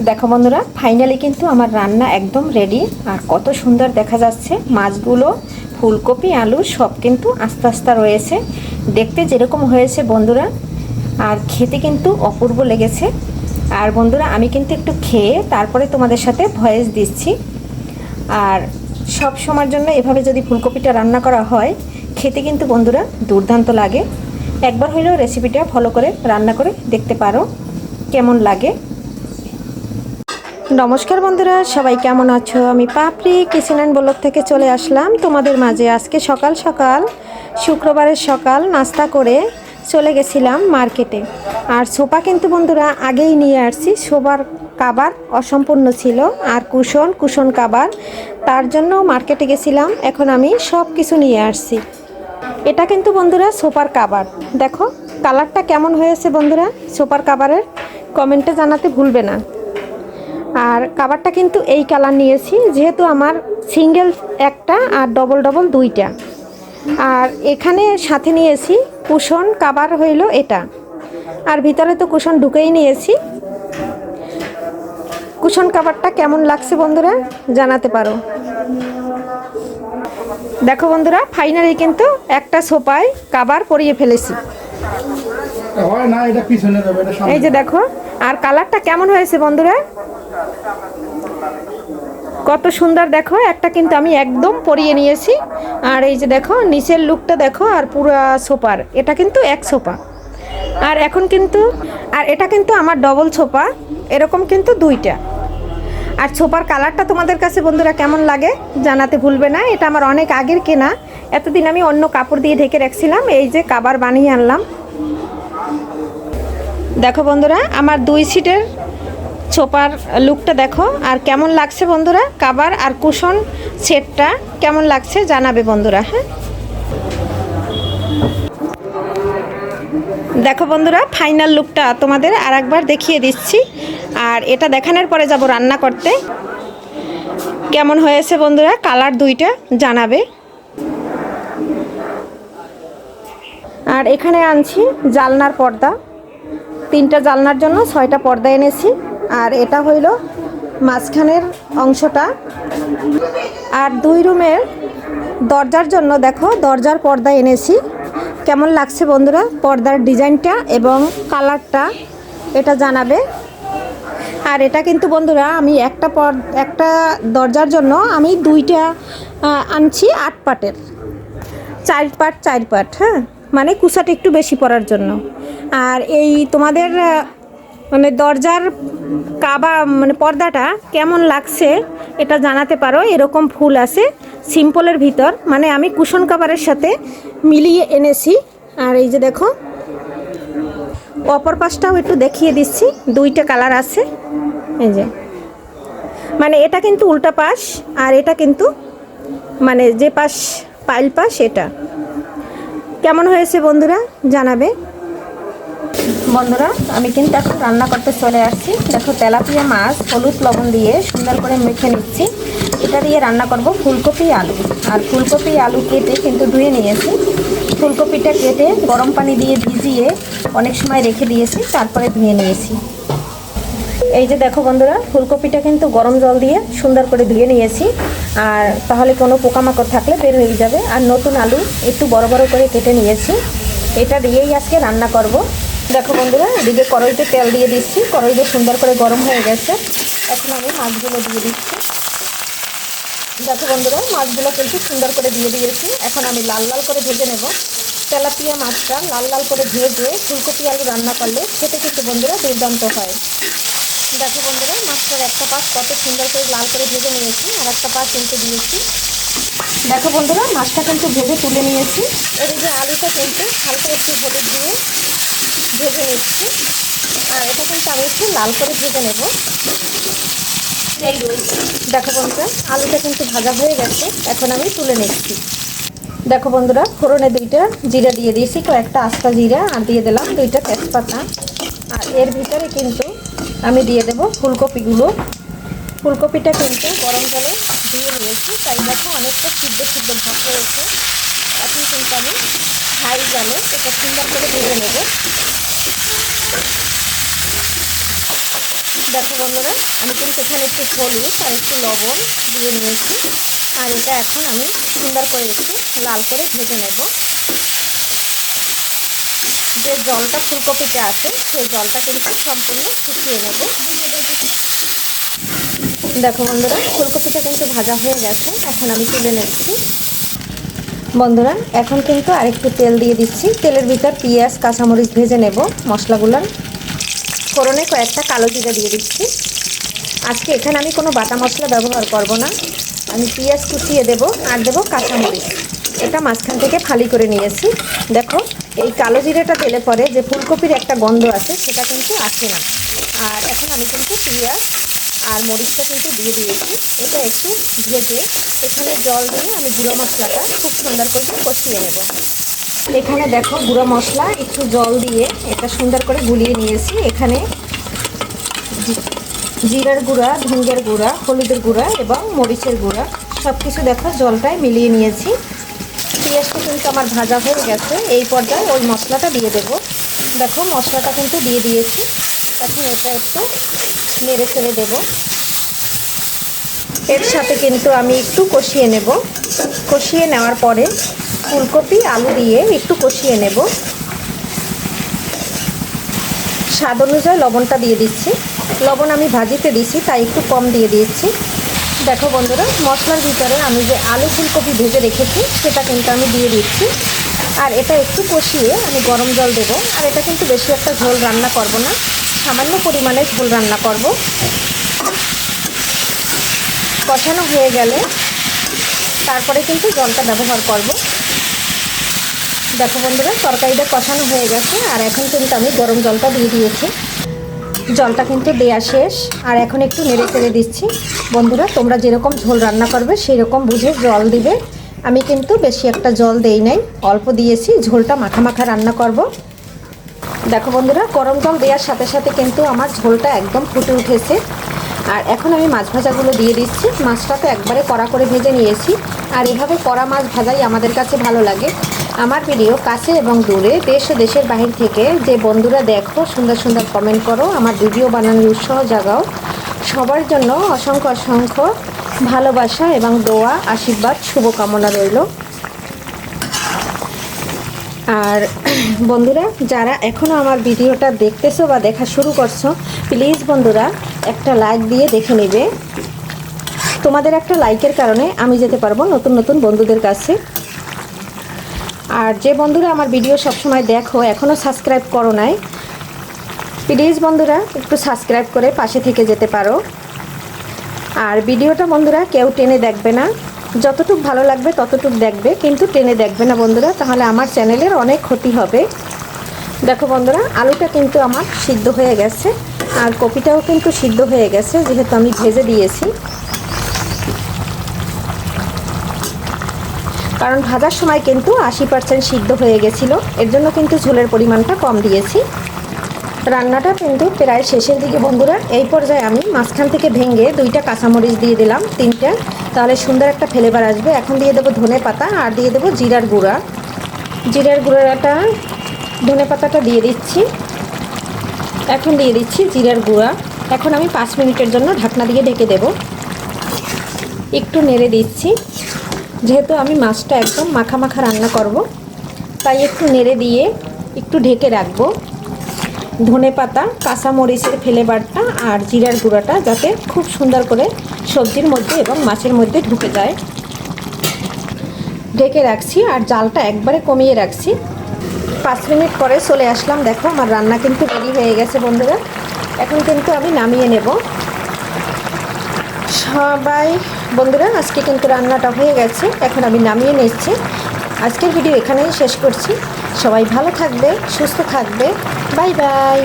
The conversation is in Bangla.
দেখো বন্ধুরা, ফাইনালি কিন্তু আমার রান্না একদম রেডি। আর কত সুন্দর দেখা যাচ্ছে, মাছগুলো ফুলকপি আলু সব কিন্তু আস্তে আস্তে রয়েছে, দেখতে যেরকম হয়েছে বন্ধুরা, আর খেতে কিন্তু অপূর্ব লেগেছে। আর বন্ধুরা, আমি কিন্তু একটু খেয়ে তারপরে তোমাদের সাথে ভয়েস দিচ্ছি। আর সব সময়ের জন্য এভাবে যদি ফুলকপিটা রান্না করা হয়, খেতে কিন্তু বন্ধুরা দুর্দান্ত লাগে। একবার হলেও রেসিপিটা ফলো করে রান্না করে দেখতে পারো কেমন লাগে। নমস্কার বন্ধুরা, সবাই কেমন আছো? আমি পাপড়ি কিচেন অ্যান্ড ব্লগ থেকে চলে আসলাম তোমাদের মাঝে। আজকে সকাল সকাল, শুক্রবারের সকাল, নাস্তা করে চলে গেছিলাম মার্কেটে। আর সোফা কিন্তু বন্ধুরা আগেই নিয়ে আসছি, সোফার কাভার অসম্পূর্ণ ছিল, আর কুশন কাভার, তার জন্য মার্কেটে গেছিলাম। এখন আমি সব কিছু নিয়ে আসছি। এটা কিন্তু বন্ধুরা সোফার কাভার, দেখো কালারটা কেমন হয়েছে বন্ধুরা। সোফার কাভারের কমেন্টে জানাতে ভুলবে না। আর কাভারটা কিন্তু এই কালার নিয়েছি, যেহেতু আমার সিঙ্গেল একটা আর ডবল ডবল দুইটা। আর এখানে সাথে নিয়েছি কুশন কাভার, হইল এটা। আর ভিতরে তো কুশন ঢুকেই নিয়েছি। কুশন কাভারটা কেমন লাগছে বন্ধুরা জানাতে পারো। দেখো বন্ধুরা, ফাইনালি কিন্তু একটা সোফায় কাভার পরিয়ে ফেলেছি। এই যে দেখো, আর কালারটা কেমন হয়েছে বন্ধুরা, কত সুন্দর দেখো। একটা কিন্তু আমি একদম পরিয়ে নিয়েছি। আর এই যে দেখো নিচের লুকটা দেখো, আর পুরো সোফার এটা কিন্তু এক সোফা। আর এখন কিন্তু এটা কিন্তু আমার ডবল সোফা, এরকম কিন্তু দুইটা। আর সোফার কালারটা তোমাদের কাছে বন্ধুরা কেমন লাগে জানাতে ভুলবে না। এটা আমার অনেক আগের কেনা, এতদিন আমি অন্য কাপড় দিয়ে ঢেকে রাখছিলাম। এই যে কাভার বানিয়ে আনলাম। দেখো বন্ধুরা, আমার 2 সিটের সোফার লুকটা দেখো, আর কেমন লাগছে বন্ধুরা। কাভার আর কুশন সেটটা কেমন লাগছে জানাবে বন্ধুরা। হ্যাঁ, দেখো বন্ধুরা, ফাইনাল লুকটা তোমাদের আর একবার দেখিয়ে দিচ্ছি। আর এটা দেখানোর পরে যাব রান্না করতে। কেমন হয়েছে বন্ধুরা, কালার দুইটা জানাবে। আর এখানে আনছি জালনার পর্দা, 3টা জালনার জন্য 6টা পর্দা এনেছি। আর এটা হইল মাঝখানের অংশটা। আর 2 রুমের দরজার জন্য দেখো দরজার পর্দা এনেছি। কেমন লাগছে বন্ধুরা পর্দার ডিজাইনটা এবং কালারটা, এটা জানাবে। আর এটা কিন্তু বন্ধুরা আমি একটা দরজার জন্য আমি 2টা আনছি 8 পাটের, 4 পাট। হ্যাঁ, মানে কুসাটা একটু বেশি পড়ার জন্য। আর এই তোমাদের মানে দরজার পর্দাটা কেমন লাগছে এটা জানাতে পারো। এরকম ফুল আছে সিম্পলের ভিতর, মানে আমি কুশন কাভারের সাথে মিলিয়ে এনেছি। আর এই যে দেখো অপর পাশটাও একটু দেখিয়ে দিচ্ছি, 2টা কালার আছে। এই যে মানে এটা কিন্তু উল্টা পাশ, আর এটা কিন্তু মানে যে পাশ পাইল পাশ। এটা কেমন হয়েছে বন্ধুরা জানাবে। বন্ধুরা, আমি কিন্তু এখন রান্না করতে চলে আসছি। দেখো তেলাপিয়া মাছ হলুদ লবণ দিয়ে সুন্দর করে মেখে নিচ্ছি। এটা দিয়ে রান্না করব ফুলকপি আলু। আর ফুলকপি আলু কেটে কিন্তু ধুয়ে নিয়েছি। ফুলকপিটা কেটে গরম পানি দিয়ে ভিজিয়ে অনেক সময় রেখে দিয়েছি, তারপরে ধুয়ে নিয়েছি। এই যে দেখো বন্ধুরা, ফুলকপিটা কিন্তু গরম জল দিয়ে সুন্দর করে ধুয়ে নিয়েছি। আর তাহলে কোনো পোকামাকড় থাকলে বের হয়ে যাবে। আর নতুন আলু একটু বড় বড় করে কেটে নিয়েছি, এটা দিয়েই আজকে রান্না করব। দেখো বন্ধুরা, এদিকে কড়াইতে তেল দিয়ে দিচ্ছি। কড়াইতে সুন্দর করে গরম হয়ে গেছে। এখন আমি মাছগুলো দিয়ে দিচ্ছি। দেখো বন্ধুরা, মাছগুলো কিন্তু সুন্দর করে দিয়ে দিয়েছি। এখন আমি লাল লাল করে ভেজে নেব। তেলাপিয়া মাছটা লাল লাল করে ভেজে ফুলকপি আলু রান্না করলে খেতে কিন্তু বন্ধুরা দুর্দান্ত হয়। দেখো বন্ধুরা, মাছটার একটা পাশ কত সুন্দর করে লাল করে ভেজে নিয়েছি, আর একটা পাশ উল্টে দিয়েছি। দেখো বন্ধুরা, মাছটা কিন্তু ভেজে তুলে নিয়েছি। এর যে আলুটা কিন্তু হালকা একটু হলুদ দিয়ে ভেজে নিচ্ছি। আর এটা কিন্তু আমি একটু লাল করে ভেজে নেব। দেখো বন্ধুরা, আলুটা কিন্তু ভাজা হয়ে গেছে, এখন আমি তুলে নিচ্ছি। দেখো বন্ধুরা, ফোড়নে 2টা জিরা দিয়ে দিয়েছি, কয়েকটা আস্তা জিরা, আর দিয়ে দিলাম 2টা তেজপাতা। আর এর ভিতরে কিন্তু আমি দিয়ে দেব ফুলকপিগুলো। ফুলকপিটা কিন্তু গরম জলে দিয়ে নিয়েছি, তাই দেখো অনেকটা সিদ্ধ ভাব হয়েছে। এখন কিন্তু আমি হাই জালে এটা সুন্দর করে ভেজে নেব। দেখো বন্ধুরা, আমি কিন্তু এখানে একটু হলুদ আর একটু লবণ দিয়ে নিয়েছি। আর এটা এখন আমি সুন্দর করে একটু লাল করে ভেজে নেব। যে জলটা ফুলকপিতে আছে সেই জলটা কিন্তু সম্পূর্ণ শুকিয়ে নেব। দেখো বন্ধুরা, ফুলকপিটা কিন্তু ভাজা হয়ে গেছে, এখন আমি তুলে নিচ্ছি। বন্ধুরা, এখন কিন্তু আরেকটু তেল দিয়ে দিচ্ছি। তেলের ভিতর পেঁয়াজ কাঁচামরিচ ভেজে নেব। মশলাগুলো ফোড়নে কয়েকটা কালো জিরা দিয়ে দিচ্ছি। আজকে এখানে আমি কোনো বাটা মশলা ব্যবহার করব না, আমি পেঁয়াজ কুচিয়ে দেব আর দেবো কাঁচামরিচ। এটা মাঝখান থেকে ফালি করে নিয়েছি। দেখো, এই কালো জিরাটা তেলে পরে যে ফুলকপির একটা গন্ধ আছে সেটা কিন্তু আসে না। আর এখন আমি কিন্তু পেঁয়াজ আর মরিচটা কিন্তু দিয়ে দিয়েছি। এটা একটু ভেজে এখানে জল দিয়ে আমি গুঁড়ো মশলাটা খুব সুন্দর করে কষিয়ে নেব। এখানে দেখো, গুঁড়ো মশলা একটু জল দিয়ে এটা সুন্দর করে গুলিয়ে নিয়েছি। এখানে জিরার গুঁড়া, ধনিয়ার গুঁড়া, হলুদের গুঁড়া এবং মরিচের গুঁড়া সব কিছু দেখো জলটায় মিলিয়ে নিয়েছি। পেঁয়াজটা কিন্তু আমার ভাজা হয়ে গেছে। এই পর্যায়ে ওই মশলাটা দিয়ে দেব। দেখো, মশলাটা কিন্তু দিয়ে দিয়েছি। এখন এটা একটু নেড়ে ছেড়ে দেব। এর সাথে কিন্তু আমি একটু কষিয়ে নেব। কষিয়ে নেওয়ার পরে ফুলকপি আলু দিয়ে একটু কষিয়ে নেব। স্বাদ অনুযায়ী লবণটা দিয়ে দিচ্ছি। লবণ আমি ভাজিতে দিচ্ছি তাই একটু কম দিয়ে দিয়েছি। দেখো বন্ধুরা, মশলার ভিতরে আমি যে আলু ফুলকপি ভেজে রেখেছি সেটা কিন্তু আমি দিয়ে দিচ্ছি। আর এটা একটু কষিয়ে আমি গরম জল দেবো। আর এটা কিন্তু বেশি একটা ঝোল রান্না করব না, সামান্য পরিমাণে ঝোল রান্না করব। কষানো হয়ে গেলে তারপরে কিন্তু জলটা ব্যবহার করব। দেখো বন্ধুরা, তরকারিটা কষানো হয়ে গেছে আর এখন কিন্তু আমি গরম জলটা দিয়ে দিয়েছি। জলটা কিন্তু দেয়া শেষ। আর এখন একটু নেড়ে চেড়ে দিচ্ছি। বন্ধুরা, তোমরা যেরকম ঝোল রান্না করবে সেই রকম বুঝে জল দিবে। আমি কিন্তু বেশি একটা জল দেই নাই, অল্প দিয়েছি। ঝোলটা মাখা মাখা রান্না করব। দেখো বন্ধুরা, গরম জল দেওয়ার সাথে সাথে কিন্তু আমার ঝোলটা একদম ফুটে উঠেছে। আর এখন আমি মাছ ভাজাগুলো দিয়ে দিচ্ছি। মাছটা তো একবারে কড়া করে ভেজে নিয়েছি। আর এভাবে কড়া মাছ ভাজাই আমাদের কাছে ভালো লাগে। আমার ভিডিও কাছে এবং দূরে, দেশ ও দেশের বাহির থেকে যে বন্ধুরা দেখো, সুন্দর সুন্দর কমেন্ট করো, আমার ভিডিও বানানোর উৎসাহ জাগাও, সবার জন্য অসংখ্য অসংখ্য ভালোবাসা এবং দোয়া, আশীর্বাদ, শুভকামনা রইল। আর বন্ধুরা, যারা এখনও আমার ভিডিওটা দেখতেছো বা দেখা শুরু করছো, প্লিজ বন্ধুরা একটা লাইক দিয়ে দেখে নেবে। তোমাদের একটা লাইকের কারণে আমি যেতে পারবো নতুন নতুন বন্ধুদের কাছে। আর যে বন্ধুরা আমার ভিডিও সবসময় দেখো, এখনও সাবস্ক্রাইব করো নাই, প্লিজ বন্ধুরা একটু সাবস্ক্রাইব করে পাশে থেকে যেতে পারো। আর ভিডিওটা বন্ধুরা কেউ টেনে দেখবে না, যতটুকু ভালো লাগবে ততটুকু দেখবে, কিন্তু টেনে দেখবে না বন্ধুরা, তাহলে আমার চ্যানেলের অনেক ক্ষতি হবে। দেখো বন্ধুরা, আলুটা কিন্তু আমার সিদ্ধ হয়ে গেছে আর কপিটাও কিন্তু সিদ্ধ হয়ে গেছে, যেহেতু আমি ভেজে দিয়েছি। কারণ ভাজার সময় কিন্তু 80% সিদ্ধ হয়ে গেছিলো, এর জন্য কিন্তু ঝোলের পরিমাণটা কম দিয়েছি। রান্নাটা কিন্তু প্রায় শেষের দিকে বন্ধুরা। এই পর্যায়ে আমি মাঝখান থেকে ভেঙে 2টা কাঁচামরিচ দিয়ে দিলাম, 3টা, তাহলে সুন্দর একটা ফ্লেভার আসবে। এখন দিয়ে দেবো ধনে পাতা আর দিয়ে দেবো জিরার গুঁড়া। জিরার গুঁড়াটা, ধনে পাতাটা দিয়ে দিচ্ছি। এখন দিয়ে দিচ্ছি জিরার গুঁড়া। এখন আমি 5 মিনিটের জন্য ঢাকনা দিয়ে ঢেকে দেব। একটু নেড়ে দিচ্ছি, যেহেতু আমি মাছটা একদম মাখা মাখা রান্না করব, তাই একটু নেড়ে দিয়ে একটু ঢেকে রাখবো। ধনে পাতা, কাঁচামরিচের ফ্লেভারটা আর জিরার গুঁড়াটা যাতে খুব সুন্দর করে সবজির মধ্যে এবং মাছের মধ্যে ঢুকে যায়। ঢেকে রাখছি আর জালটা একবারে কমিয়ে রাখছি। 5 মিনিট পরে চলে আসলাম। দেখো, আমার রান্না কিন্তু রেডি হয়ে গেছে বন্ধুরা। এখন কিন্তু আমি নামিয়ে নেব। সবাই বন্ধুরা, আজকে কিন্তু রান্নাটা হয়ে গেছে, এখন আমি নামিয়ে নিচ্ছি। আজকের ভিডিও এখানেই শেষ করছি। সবাই ভালো থাকবে, সুস্থ থাকবে। Bye bye.